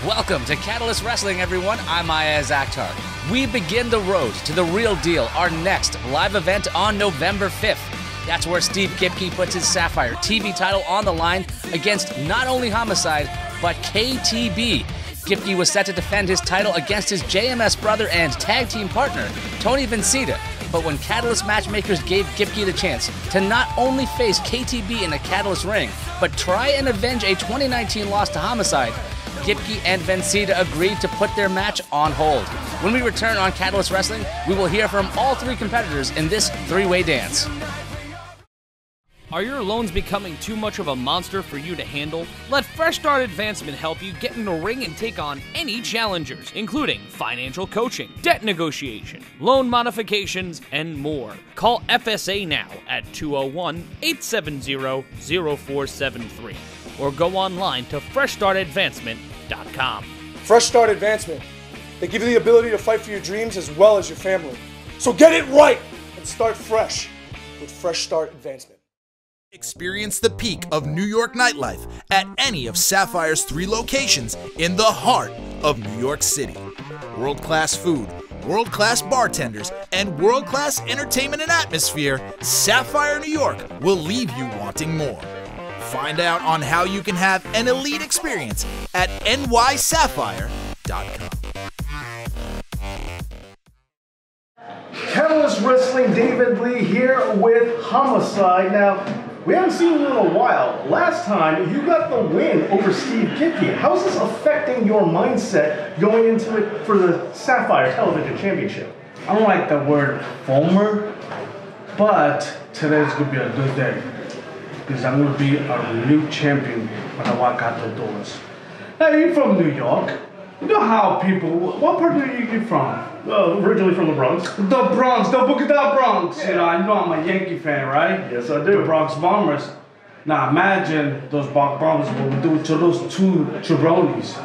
Welcome to Catalyst Wrestling, everyone. I'm Ayaz Akhtar. We begin the road to the real deal, our next live event on November 5th. That's where Steve Gibki puts his Sapphire TV title on the line against not only Homicide, but KTB. Gibki was set to defend his title against his JMS brother and tag team partner, Tony Vincita. But when Catalyst matchmakers gave Gibki the chance to not only face KTB in a Catalyst ring, but try and avenge a 2019 loss to Homicide, Gibki and Vincita agreed to put their match on hold. When we return on Catalyst Wrestling, we will hear from all three competitors in this three-way dance. Are your loans becoming too much of a monster for you to handle? Let Fresh Start Advancement help you get in the ring and take on any challengers, including financial coaching, debt negotiation, loan modifications, and more. Call FSA now at 201-870-0473 or go online to freshstartadvancement.com. Fresh Start Advancement. They give you the ability to fight for your dreams as well as your family. So get it right and start fresh with Fresh Start Advancement. Experience the peak of New York nightlife at any of Sapphire's 3 locations in the heart of New York City. World-class food, world-class bartenders, and world-class entertainment and atmosphere, Sapphire New York will leave you wanting more. Find out on how you can have an elite experience at nysapphire.com. Catalyst Wrestling, David Lee here with Homicide. Now, we haven't seen you in a while. Last time, you got the win over Steve Gibki. How's this affecting your mindset going into it for the Sapphire Television Championship? I don't like the word former, but today's going to be a good day. Because I'm going to be a new champion when I walk out the doors. Now, you're from New York. You know how people, what part are you from? Originally from the Bronx. The Bronx, the Boogie Down Bronx. Yeah. You know, I know I'm a Yankee fan, right? Yes, I do. The Bronx Bombers. Now, imagine those Bombers, what we do to those 2 jabronis.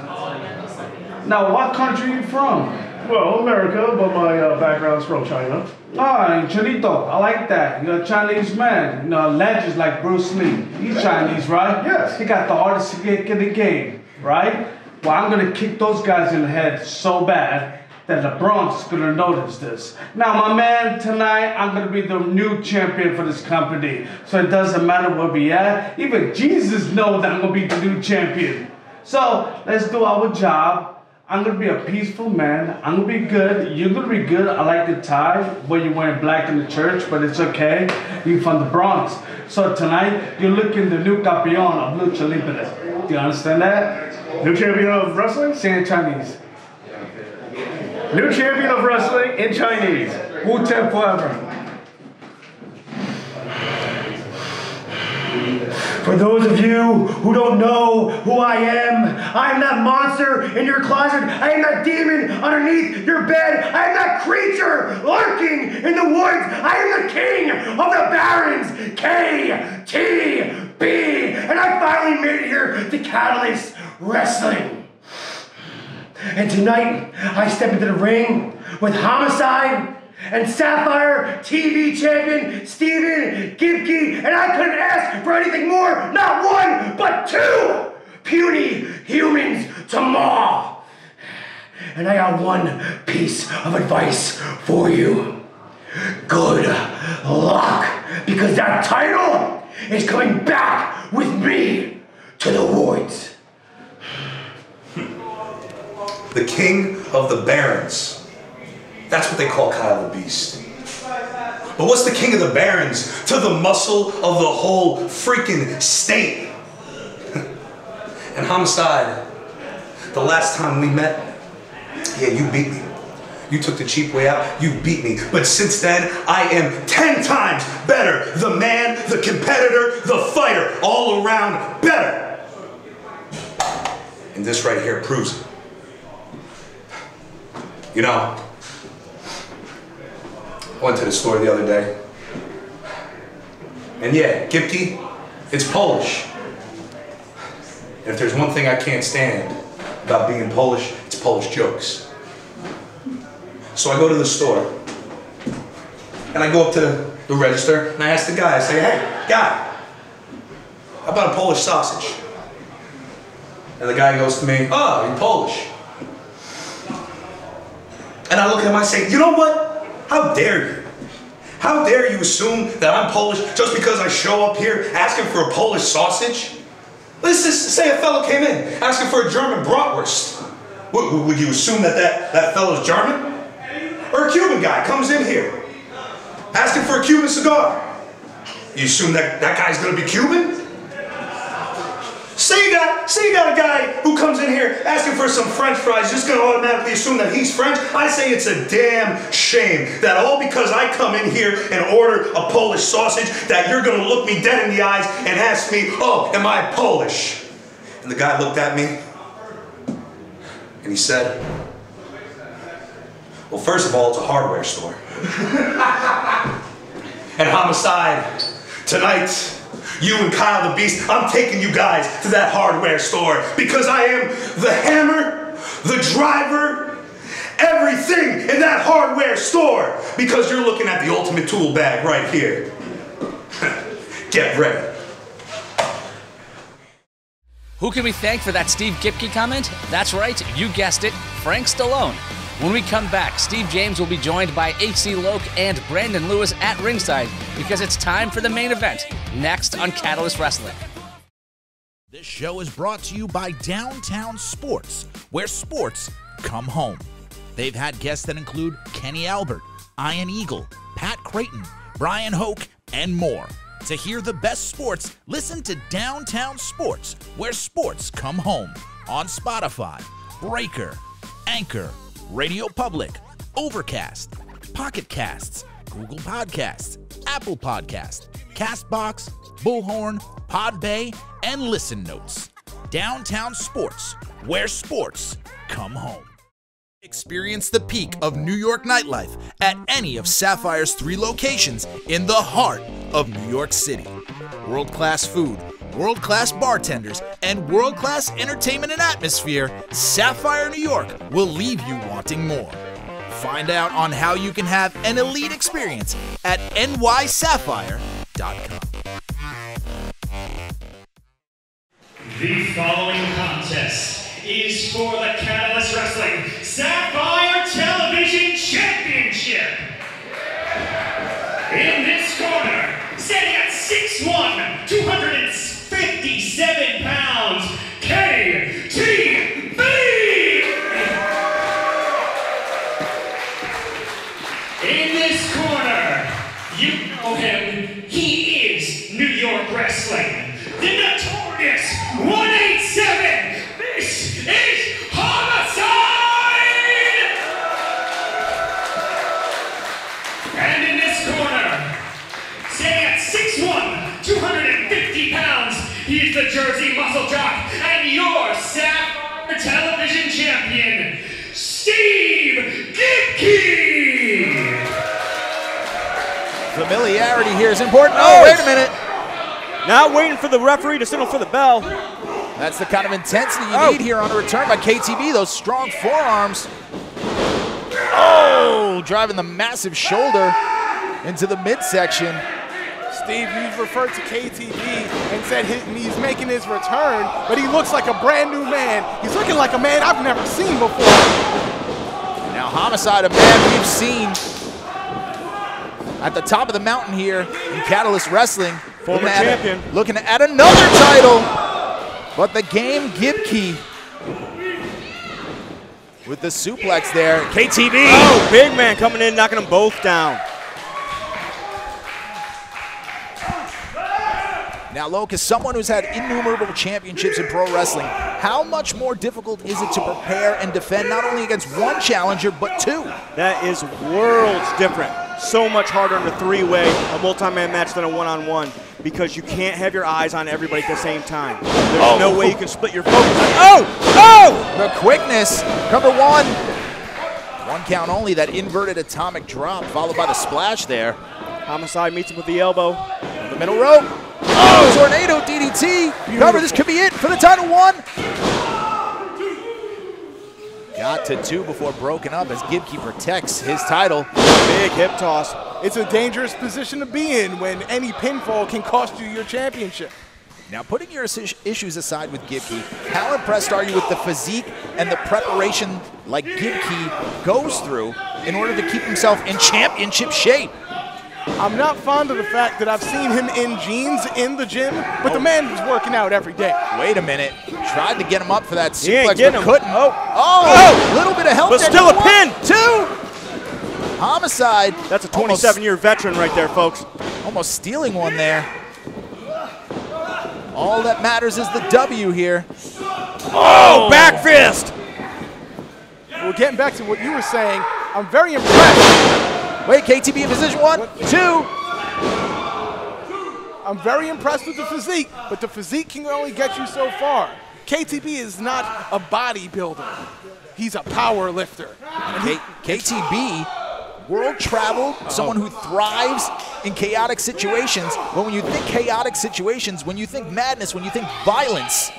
Now, what country are you from? Well, America, but my background's from China. Ah, Chinito, I like that. You're a Chinese man. You know, legends like Bruce Lee. He's Chinese, right? Yes. He got the hardest kick in the game, right? Well, I'm going to kick those guys in the head so bad that the Bronx is going to notice this. Now, my man, tonight, I'm going to be the new champion for this company. So it doesn't matter where we at. Even Jesus knows that I'm going to be the new champion. So let's do our job. I'm going to be a peaceful man. I'm going to be good. You're going to be good. I like the tie. Well, you're wearing black in the church, but it's okay. You're from the Bronx. So tonight, you're looking the new campeón of Lucha Libre. Do you understand that? New champion of wrestling? Say in Chinese. New champion of wrestling in Chinese. Wu-Tang forever. For those of you who don't know who I am that monster in your closet. I am that demon underneath your bed. I am that creature lurking in the woods. I am the king of the barons, KTB. And I finally made it here to Catalyst Wrestling. And tonight, I step into the ring with Homicide and Sapphire TV champion Steven Gibki, and I couldn't ask for anything more, not 1, but 2 puny humans to maul. And I got one piece of advice for you. Good luck, because that title is coming back with me to the woods. The king of the barons. That's what they call Kyle the Beast. But what's the king of the barons to the muscle of the whole freaking state? And Homicide, the last time we met, yeah, you beat me. You took the cheap way out, you beat me. But since then, I am 10 times better. The man, the competitor, the fighter, all around better. And this right here proves it. You know, I went to the store the other day. And yeah, Gibki, it's Polish. And if there's one thing I can't stand about being Polish, it's Polish jokes. So I go to the store, and I go up to the register, and I ask the guy, I say, hey, guy, how about a Polish sausage? And the guy goes to me, oh, you're Polish. And I look at him and I say, you know what? How dare you? How dare you assume that I'm Polish just because I show up here asking for a Polish sausage? Let's just say a fellow came in asking for a German bratwurst. Would you assume that fellow's German? Or a Cuban guy comes in here asking for a Cuban cigar. You assume that guy's gonna be Cuban? Say you got a guy who comes in here asking for some French fries, just gonna automatically assume that he's French? I say it's a damn shame that all because I come in here and order a Polish sausage that you're gonna look me dead in the eyes and ask me, oh, am I Polish? And the guy looked at me and he said, well, first of all, it's a hardware store. And Homicide, tonight, you and Kyle the Beast, I'm taking you guys to that hardware store because I am the hammer, the driver, everything in that hardware store because you're looking at the ultimate tool bag right here. Get ready. Who can we thank for that Steve Gibki comment? That's right, you guessed it, Frank Stallone. When we come back, Steve James will be joined by H.C. Loke and Brandon Lewis at ringside because it's time for the main event, next on Catalyst Wrestling. This show is brought to you by Downtown Sports, where sports come home. They've had guests that include Kenny Albert, Ian Eagle, Pat Creighton, Brian Hoke, and more. To hear the best sports, listen to Downtown Sports, where sports come home, on Spotify, Breaker, Anchor, Radio Public, Overcast, Pocket Casts, Google Podcasts, Apple Podcasts, Castbox, Bullhorn, Podbay, and Listen Notes. Downtown Sports, where sports come home. Experience the peak of New York nightlife at any of Sapphire's 3 locations in the heart of New York City. World-class food, world-class bartenders, and world-class entertainment and atmosphere, Sapphire New York will leave you wanting more. Find out on how you can have an elite experience at nysapphire.com. The following contest is for the Catalyst Wrestling Sapphire Television Championship. In this corner, standing at 6'1", 257 pounds, KTB! In this corner, you know him, he is New York Wrestling, the notorious 187, this is Homicide! And in this corner, standing at 6'1", 250 pounds, he is the Jersey Muscle Jock and your Sapphire Television Champion, Steve Gibki! Familiarity here is important. Oh, wait a minute. Not waiting for the referee to signal for the bell. That's the kind of intensity you need here on a return by KTB. Those strong forearms. Oh, driving the massive shoulder into the midsection. Steve, you've referred to KTB and said he's making his return, but he looks like a brand new man. He's looking like a man I've never seen before. Now Homicide, a man we've seen at the top of the mountain here in Catalyst Wrestling. Former champion. Looking at another title, but the game Gibki with the suplex there. KTB. Oh, big man coming in, knocking them both down. Now, Loke, as someone who's had innumerable championships in pro wrestling, how much more difficult is it to prepare and defend not only against one challenger, but 2? That is worlds different. So much harder in a 3-way, a multi-man match than a 1-on-1, because you can't have your eyes on everybody at the same time. There's no way you can split your focus. Oh! The quickness, number 1. 1 count only, that inverted atomic drop, followed by the splash there. Homicide meets him with the elbow. On the middle rope. Oh, tornado DDT. Cover, this could be it for the title 1. Got to 2 before broken up as Gibki protects his title. Big hip toss. It's a dangerous position to be in when any pinfall can cost you your championship. Now, putting your issues aside with Gibki, how impressed are you with the physique and the preparation like Gibki goes through in order to keep himself in championship shape? I'm not fond of the fact that I've seen him in jeans in the gym, but the man was working out every day. Wait a minute. Tried to get him up for that He ain't suplex, getting but him. couldn't. Oh, little bit of help. But there. still a pin. 2. Homicide. That's a 27-year veteran right there, folks. Almost stealing one there. All that matters is the W here. Oh, back fist. Well, getting back to what you were saying, I'm very impressed. Wait, KTB in position 1, 2. I'm very impressed with the physique, but the physique can only get you so far. KTB is not a bodybuilder. He's a power lifter. KTB, world traveled, someone who thrives in chaotic situations. But when you think chaotic situations, when you think madness, when you think violence,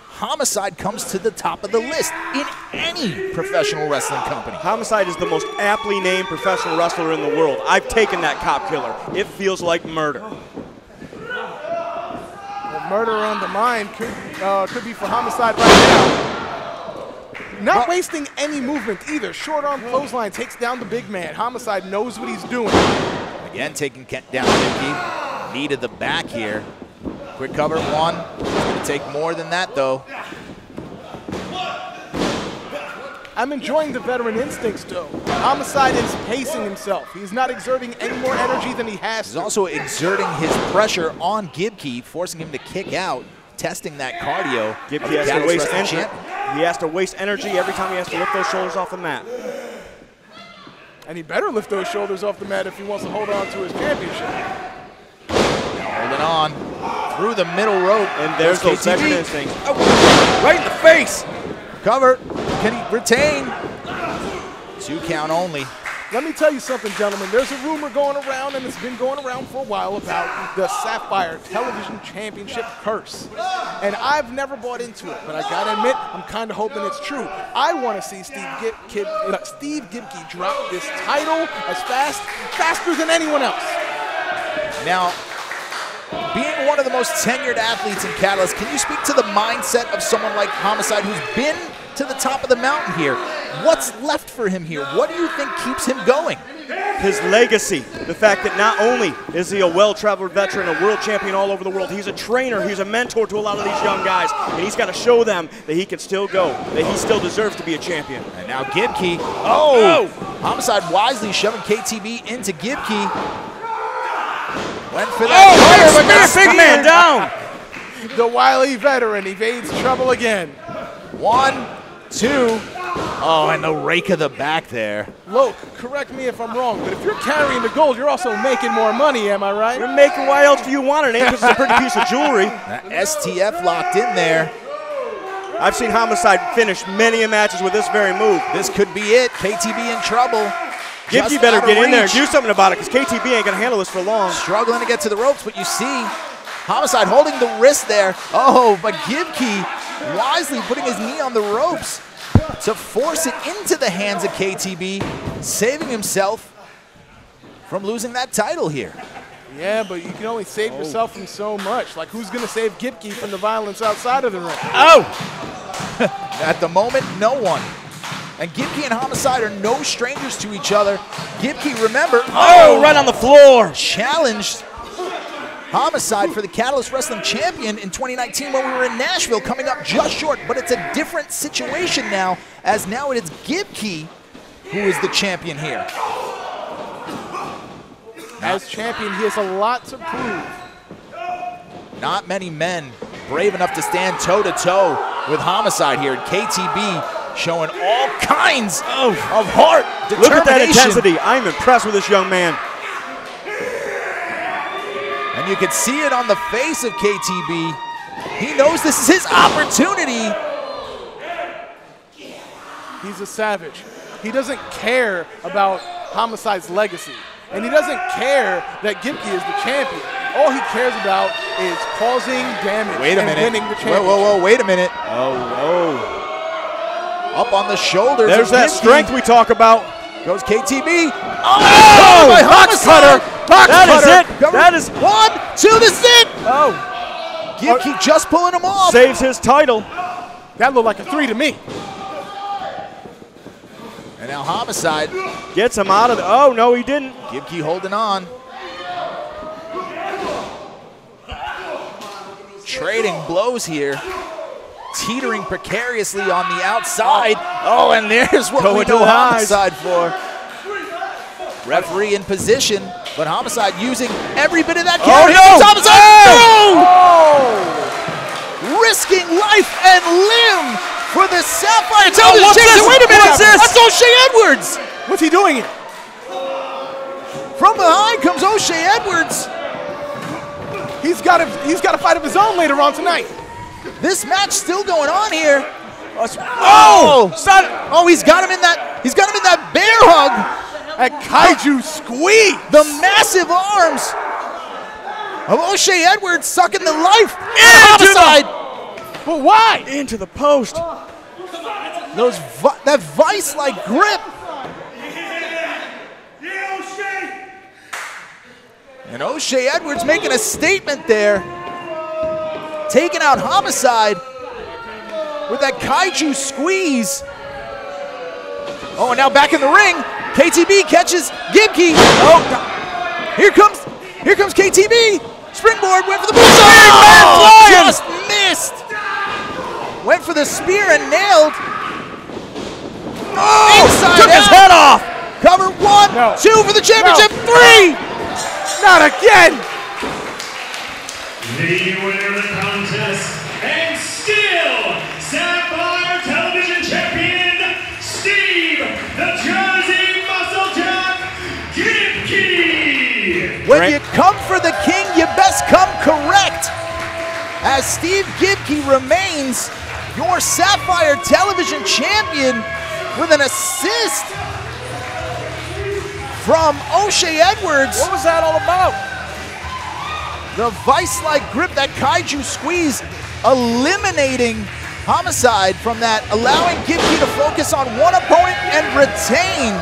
Homicide comes to the top of the list in any professional wrestling company. Homicide is the most aptly named professional wrestler in the world. I've taken that cop killer. It feels like murder. Well, murder on the mind could be for Homicide right now. Not wasting any movement either. Short arm clothesline takes down the big man. Homicide knows what he's doing. Again, taking down Gibki. Knee to the back here. Quick cover, 1. It's going to take more than that, though. I'm enjoying the veteran instincts, though. Homicide is pacing himself. He's not exerting any more energy than he has to. He's also exerting his pressure on Gibki, forcing him to kick out, testing that cardio. Gibki has to waste energy. He has to waste energy every time he has to lift those shoulders off the mat. And he better lift those shoulders off the mat if he wants to hold on to his championship. Holding on through the middle rope. And there's those veteran instincts. Oh, right in the face. Cover. Can he retain? 2 count only. Let me tell you something, gentlemen. There's a rumor going around, and it's been going around for a while, about the Sapphire Television Championship curse. And I've never bought into it, but I gotta admit, I'm kind of hoping it's true. I want to see Steve Gibki drop this title as faster than anyone else. Now, being one of the most tenured athletes in Catalyst, can you speak to the mindset of someone like Homicide who's been to the top of the mountain here? What's left for him here? What do you think keeps him going? His legacy, the fact that not only is he a well-traveled veteran, a world champion all over the world, he's a trainer, he's a mentor to a lot of these young guys, and he's got to show them that he can still go, that he still deserves to be a champion. And now Gibki, oh! Homicide wisely shoving KTB into Gibki. Went for that. Big man down. The wily veteran evades trouble again. 1, 2. Oh, and the rake of the back there. Look, correct me if I'm wrong, but if you're carrying the gold, you're also making more money, am I right? You're making, why else do you want it, Because it's a pretty piece of jewelry. That STF locked in there. I've seen Homicide finish many matches with this very move. This could be it. KTB in trouble. Gibki better get in there and do something about it, because KTB ain't going to handle this for long. Struggling to get to the ropes, but you see Homicide holding the wrist there. Oh, but Gibki wisely putting his knee on the ropes to force it into the hands of KTB, saving himself from losing that title here. Yeah, but you can only save yourself from so much. Like, who's going to save Gibki from the violence outside of the ring? Oh! At the moment, no one. And Gibki and Homicide are no strangers to each other. Gibki, remember, right on the floor. Challenged Homicide for the Catalyst Wrestling Champion in 2019 when we were in Nashville, coming up just short. But it's a different situation now, as now it is Gibki who is the champion here. As champion, he has a lot to prove. Not many men brave enough to stand toe-to-toe with Homicide here. And KTB showing all kinds of heart, determination. Look at that intensity. I'm impressed with this young man. And you can see it on the face of KTB. He knows this is his opportunity. He's a savage. He doesn't care about Homicide's legacy. And he doesn't care that Gibki is the champion. All he cares about is causing damage and winning the championship. Whoa, wait a minute. Oh. Up on the shoulders. There's that strength we talk about. Goes KTB. Oh, box cutter. Box cutter. That is 1, 2, this is it. Oh. Gibki just pulling him off. Saves his title. That looked like a 3 to me. And now Homicide gets him out of the, oh no he didn't. Gibki holding on. Trading blows here. Teetering precariously on the outside. Oh, and there's what we know Homicide for. Referee in position, but Homicide using every bit of that carry. Oh, no. Homicide! Oh! Risking life and limb for the Sapphire Television Championship. Wait a minute, what's this? That's O'Shea Edwards. What's he doing? From behind comes O'Shea Edwards. He's got a fight of his own later on tonight. This match still going on here. Oh! Oh, he's got him in that. He's got him in that bear hug. That kaiju squeeze. The massive arms of O'Shea Edwards sucking the life into Homicide. But why? Into the post. That vice-like grip. And O'Shea Edwards making a statement there. Taking out Homicide with that kaiju squeeze. Oh, and now back in the ring. KTB catches Gibki. Oh, here comes KTB. Springboard, went for the bullseye. Oh, just missed. Went for the spear and nailed. Oh, inside took his head off. Cover 1, 2 for the championship. 3. Not again. The winner of the contest, and still Sapphire Television Champion, Steve, the Jersey Muscle Jock, Gibki. When you come for the king, you best come correct. As Steve Gibki remains your Sapphire Television Champion with an assist from O'Shea Edwards. What was that all about? The vice-like grip, that kaiju squeeze, eliminating Homicide from that, allowing Gibki to focus on one opponent and retain.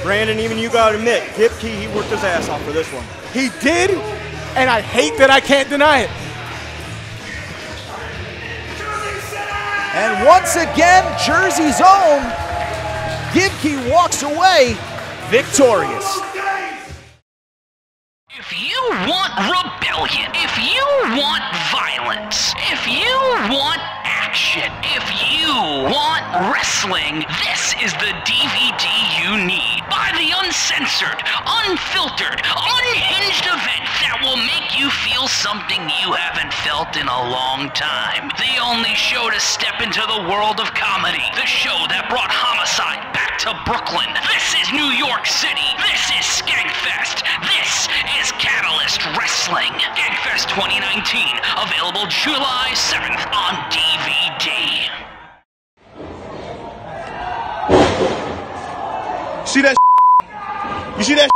Brandon, even you gotta admit, Gibki, he worked his ass off for this one. He did, and I hate that I can't deny it. And once again, Jersey's own Gibki walks away victorious. If you want rebellion, if you want violence, if you want action, if you want wrestling, this is the DVD you need. Buy the uncensored, unfiltered, unhinged event that will make you feel something you haven't felt in a long time. The only show to step into the world of comedy. The show that brought Homicide back to Brooklyn. This is New York City. This is Skankfest. This is Catalyst Wrestling. Skankfest 2019, available July 7th on DVD. See that? You see that?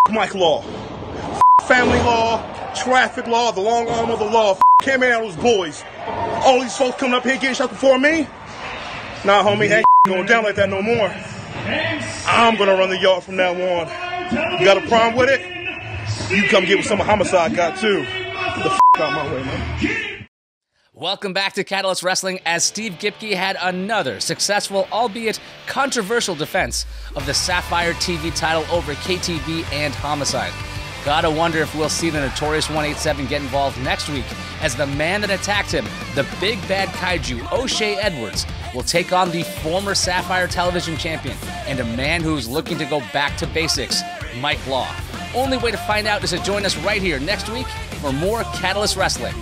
Mike law, family law, traffic law, the long arm of the law. Can't man out those boys. All these folks coming up here getting shot before me. Nah, homie, ain't going down like that no more. I'm gonna run the yard from now on. You got a problem with it? You come get with some Homicide got too. Get the out my way, man. Welcome back to Catalyst Wrestling, as Steve Gibki had another successful, albeit controversial, defense of the Sapphire TV title over KTB and Homicide. Gotta wonder if we'll see the Notorious 187 get involved next week, as the man that attacked him, the big bad kaiju, O'Shea Edwards, will take on the former Sapphire Television champion and a man who's looking to go back to basics, Mike Law. Only way to find out is to join us right here next week for more Catalyst Wrestling.